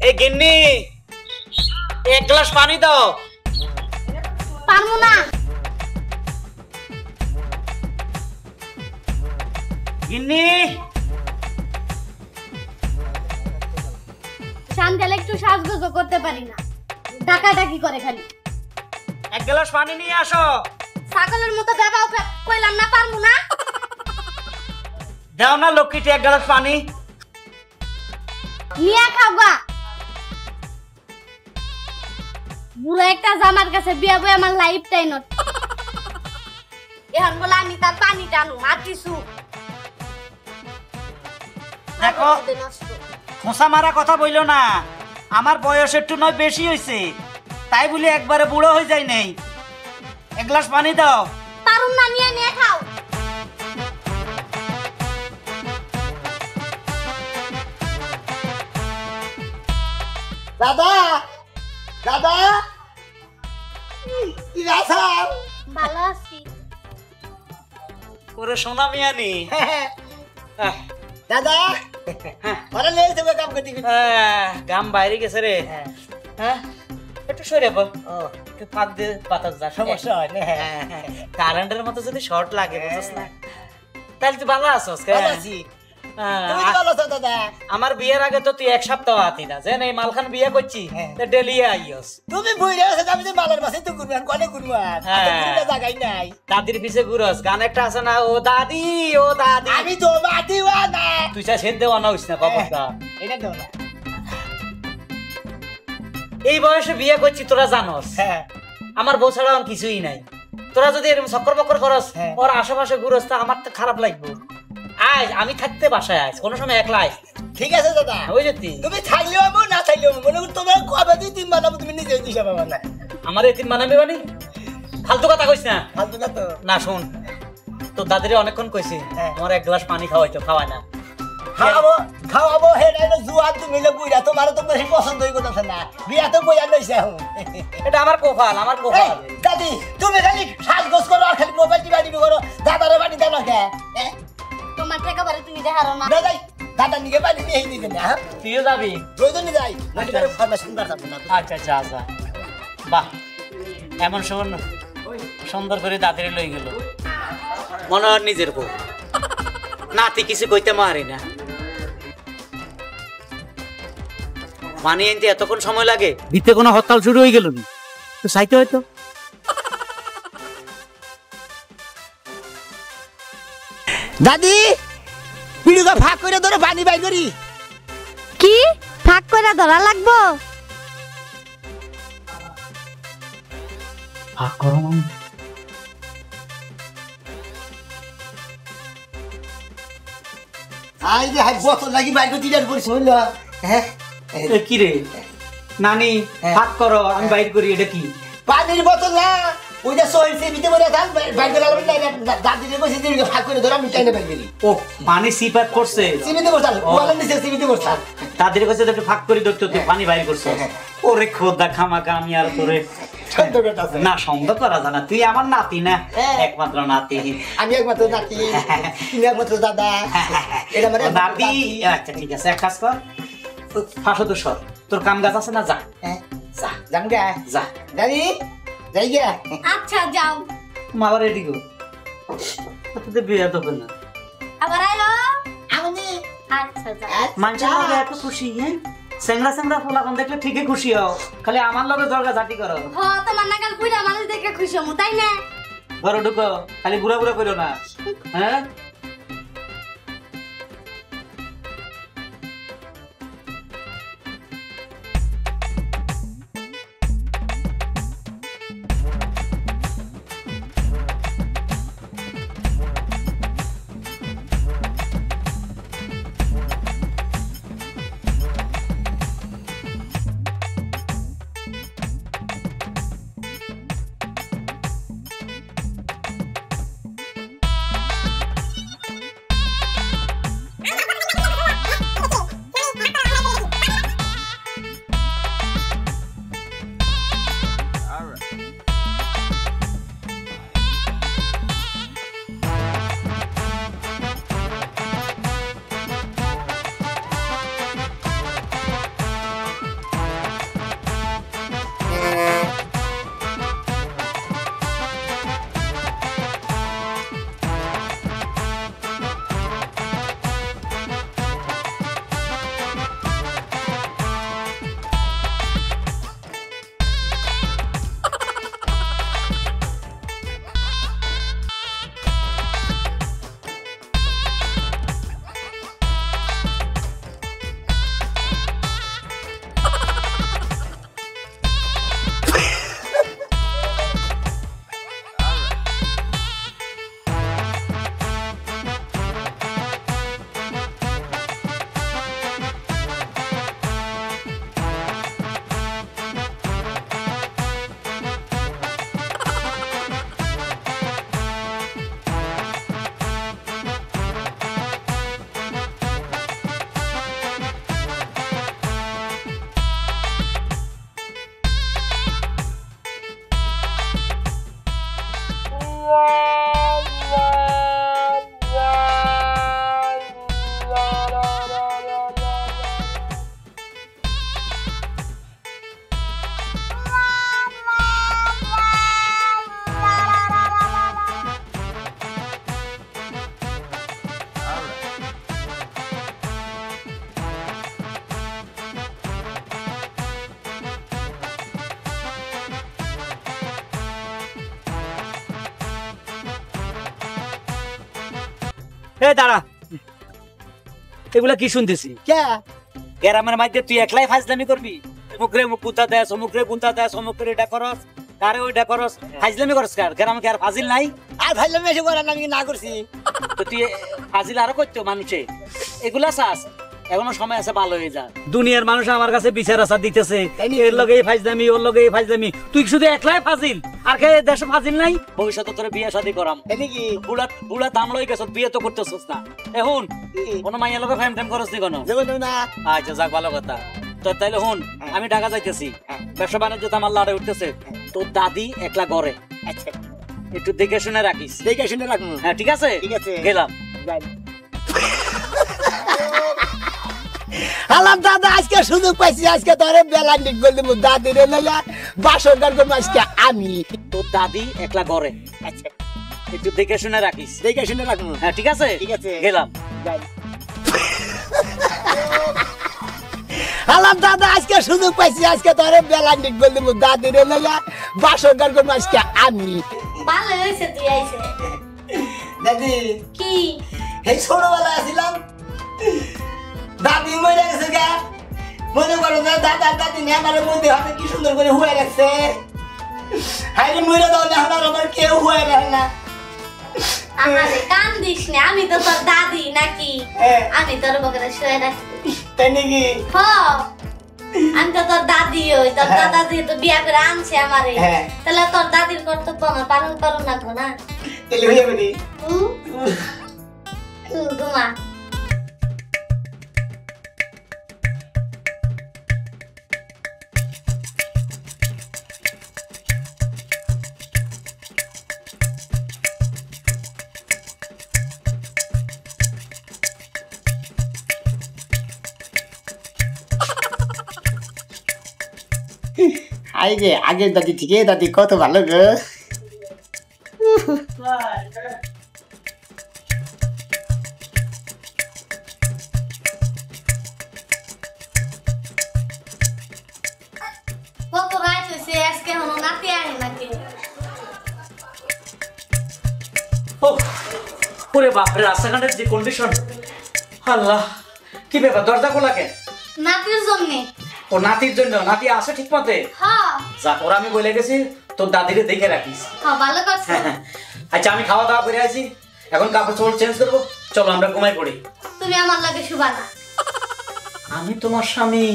এই গিন্নি এক গ্লাস পানি দাও। পারবো না। গিন্নি শান্তাল একটু সাজগোজ করতে পারি না, ডাকাডাকি করে খালি। এক গ্লাস পানি নিয়ে আসো। ছাগলের মতো ব্যবহার কইলাম না, পারবো না। দাও না লক্ষ্মীটি এক গ্লাস পানি নিয়ে খাওগা। বুড়ো একটা জামার কাছে বিয়া বই আমার লাইফটাই নট। এখন বলে আমি তার পানি টানু মাটিছু। দেখো খোসা মারা কথা বইলো না, আমার বয়স একটু নয় বেশি হয়েছে, তাই বলে একবারে বুড়ো হয়ে যায় নাই। এক গ্লাস পানি দাও। পারুম না, নিয়ে নিয়ে খাও। দাদা দাদা কি রাসাল? ভালো আছি। ওরে সোনা মিয়ানি। দাদা ওরা লেগে যাবে কাম করতে। গাম বাইরে গেছে রে। হ্যাঁ একটু সরে বল, একটু ফাঁক দিয়ে পাতা যা, সমস্যা হয় না। কারেন্টের মতো যদি শর্ট লাগে বুঝছ না, তাহলে তুই ভালো আছোস? ভালো আছি। তুমি কি ভালো আছো দাদা? আমার বিয়ের আগে তো তুই এক সপ্তাহ আতি না, যে এই মালখান বিয়ে করছি ডেলি আইস। তুমি বইরে আছো, আমি তো মালার মাসে তো ঘুরবেন, কোনে ঘুরবেন? কোনো জায়গাই নাই। দাদির পিছে ঘুরস, গান একটা আছে না, ও দাদি ও দাদি। আমি তো মাটিওয়া না। তুই চা সেদ দেওয়া না হইস না বাবা। এটা দাও না। এই বয়সে বিয়ে করছি তোরা জানোস, আমার বউ ছাড়া আর কিছুই নাই। তোরা যদি এরকম চক্কর বক্কর করস, ওর আশেপাশে ঘুরস, তা আমার তো খারাপ লাগবে। আজ আমি থাকতে বাসায় আজ, কোনো সময় একলা আজ। ঠিক আছে দাদা, ওই যেতি তুমি থাকলেও আমি না থাকলেও মনে করি তোমার কবে তুই তিন বানাবো, তুমি নিজে দিশা পাবা না। আমার এতিম বানাবি মানে ফালতু কথা কইস না। ফালতু না তো। না শোন, তোর দাদিরে অনেকক্ষণ কইছি আমার এক গ্লাস পানি খাওয়াইতো, খাওয়ায় না। খাওয়াবো খাওয়াবো হে নাই জুয়ান তুমি মিলে বুইরা, তোমার তো বেশি পছন্দ হই করতেছ না, বিয়া তো বইয়া লইছে এখন। এটা আমার কোফাল, আমার কোফাল। দাদি তুমি খালি সাজগোজ করো আর খালি মোবাইল টিপা করো, দাদারে বাড়ি দাও না কে? তোমার টাকা বারে তুমি দেখারো না। দাদাই দাদা নিকে বাড়ি নিয়ে দিতে না। তুইও যাবি? প্রয়োজনই যাই নাকি করে ফরমেশন করতাম না। আচ্ছা আচ্ছা আচ্ছা, বাহ এমন সুন্দর করে দাদিরে লই গেল, মনে হয় নিজের বউ। নাতি কিছু কইতে মারি না, মানিয়ে আনতে এতক্ষণ সময় লাগে? ভিতরে কোনো হরতাল শুরু হয়ে গেল তো চাইতে হয়তো। দাদি পিড়ুকা ভাগ করে ধরে পানি বাই করি। কি ফাঁক করে ধরা লাগবো? ভাগ করো মানে আই যে হাই বোতল লাগি বাই করে দিলার পরিস হইল। হ্যাঁ কি রে নানি, ভাগ করো আমি বাইর করি। এটা কি? পানির বোতল না, ওইটা সইছে ভিতরে বলে থাক বাই করে লাগবে না। দাদি রে কইছে যে ভাগ করে ধরে আমি টাইনে বাই করি। ও পানি সিপাত করছে, সিমিতে বসাল ওয়ালের নিচে সিমিতে বসাল। তাদের কাছে একটু ফাঁক করে দেখতো, তুই পানি বাইর করছো। ওরে খোদা খামাকা, আমি আর তোরে না সন্দেহ করা জানা, তুই আমার নাতি না, একমাত্র নাতি। আমি একমাত্র নাতি, তুমি একমাত্র দাদা। এটা মানে দাদি। আচ্ছা ঠিক আছে, এক কাজ কর, ফাঁসো তো সর, তোর কাম গাছ আছে না, যা যা জান গে যা। দাদি যাই গে। আচ্ছা যাও। মালা রেডি গো, তোদের বিয়ে দেবে না আবার আইলো। আমি আচ্ছা যাও। মানুষের লগে এত খুশি, হ্যাঁ স্যাংরা স্যাংরা ফোলাকন দেখলে ঠিকই খুশি হও, খালি আমার লগে জর্গা জাতি করো। হ তোমার নাগাল বুড়া মানুষ দেখে খুশি হমু, তাই না? ঘরে ঢুকো, খালি বুড়া বুড়া করো না। হ্যাঁ এই দাঁড়া, এগুলা কি শুনতেছি? কে গ্রামের মধ্যে তুই একলাই ফাজলামি করবি? মুখরে মুখ গুঁতা দেয়, সমুখরে গুঁতা দেয়, সমুখরে এটা করস, কারে ওইটা করস, ফাজলামি করস কার? গ্রামে কি আর ফাজিল নাই? আর ভাইলাম এসে করার আমি না করছি। তো তুই ফাজিল আরো করতো মানুষে, এগুলা চাস? এখনো সময় আছে, ভালো হয়ে যা। দুনিয়ার মানুষ আমার কাছে বিচার আচার দিতেছে, এর লগে ফাজলামি, ওর লগে ফাজলামি, তুই শুধু একলাই ফাজিল, আর কে দেশে ফাজিল নাই? ভবিষ্যতে তোর বিয়ে শাদী করাম। এদিকে বুড়া বুড়া দাম লই গেছ, বিয়ে তো করতেছিস না এখন, কোনো মাইয়া লগে ফ্যাম ট্যাম করস নি কোনো? না আচ্ছা যাক, ভালো কথা। তো তাইলে হুন, আমি ঢাকা যাইতেছি, ব্যবসা বাণিজ্য তো আমার লাড়ে উঠতেছে, তোর দাদি একলা ঘরে, আচ্ছা একটু দেখে শুনে রাখিস। দেখে শুনে রাখবো। হ্যাঁ ঠিক আছে, ঠিক আছে, গেলাম। আলাম দাদা, আজকে সুযোগ পাইছি, আজকে তোরে বেলা নিক বলতে দাদি রে লাগা বাসন কার করবো আজকে আমি। তোর দাদি একলা ঘরে, আচ্ছা একটু দেখে শুনে রাখিস। দেখে শুনে রাখবো। হ্যাঁ ঠিক আছে, ঠিক আছে, গেলাম। আলাম দাদা, আজকে সুযোগ পাইছি, আজকে তোরে বেলা নিক বলতে দাদি রে লাগা বাসন কার করবো আজকে আমি। ভালো হয়েছে তুই আইছে। দাদি কি এই ছোটবেলা আসিলাম, দাদি মরে গেছে গা, মনে করো না দাদা দাদি নিয়ে আমার মধ্যে হাতে কি সুন্দর করে হুয়ে রাখছে। হাইরে মরে দাও না, আমার কেউ হুয়ে রাখে না। আমারে কান দিস না, আমি তো তোর দাদি নাকি? হ্যাঁ। আমি তোর বকরে শুয়ে রাখি। তাই নাকি? হ, আমি তো তোর দাদি হই, তোর হ্যাঁ। দাদি তো বিয়া করে আনছে আমারে, হ্যাঁ। তাহলে তোর দাদির কর্তব্য আমার পালন করো না গো না? তাহলে হয়ে যাবে। ঘুমা। হাই রে, আগের দাদি থেকে দাদি কত ভালো গো। কত রাত হয়েছে, আজকে এখনো নাতি আহে নাকি? ওরে বাপরে, রাস্তাঘাটের যে কন্ডিশন, আল্লাহ কি ব্যাপার, দরজা খোলা কেন? নাতির জন্য। ও নাতির জন্য? নাতি আসে ঠিক মতে? হ্যাঁ যাক, ওরা আমি বলে গেছি তোর দাদিরে দেখে রাখিস। হ্যাঁ, ভালো করছো। আচ্ছা আমি খাওয়া দাওয়া করে আছি, এখন কাপড় চোপড় চেঞ্জ করবো, চলো আমরা ঘুমাই পড়ি। তুমি আমার লাগে শুবা না। আমি তোমার স্বামী,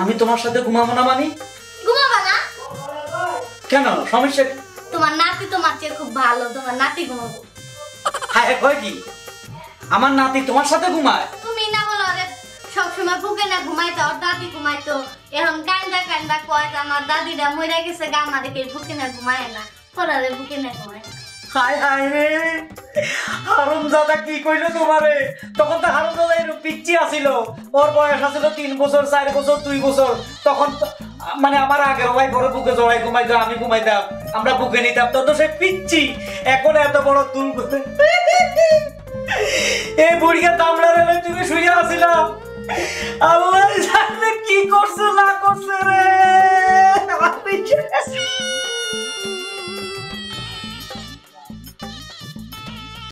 আমি তোমার সাথে ঘুমাবো না মানে? ঘুমাবা না? কেন, সমস্যা কি? তোমার নাতি তোমার চেয়ে খুব ভালো, তোমার নাতি ঘুমাবো। হ্যাঁ কয় কি, আমার নাতি তোমার সাথে ঘুমায়? তুমি না বলো রে, সবসময় বুকে না ঘুমাইতো, ওর দাদি ঘুমাইতো, এখন কান্দা কান্দা কয় যে আমার দাদিরা মরে গেছে গা, আমাদেরকে বুকে না ঘুমায় না, তোরা রে বুকে না ঘুমায় না। হায় হায় রে, হারামজাদা কি কইলো তোমারে? তখন তো হারামজাদা এর পিচ্চি আছিল, ওর বয়স আছিল 3 বছর, 4 বছর, 2 বছর, তখন মানে আমার আগের ভাই বড় বুকে জড়াই ঘুমাইতো, আমি ঘুমাইতাম, আমরা বুকে নিতাম, তত সে পিচ্চি, এখন এত বড় তুল। এই বুড়িয়া তামড়া রেলে তুমি শুয়ে আসিলাম, আল্লাহ জানে কি করছে না করছে রে।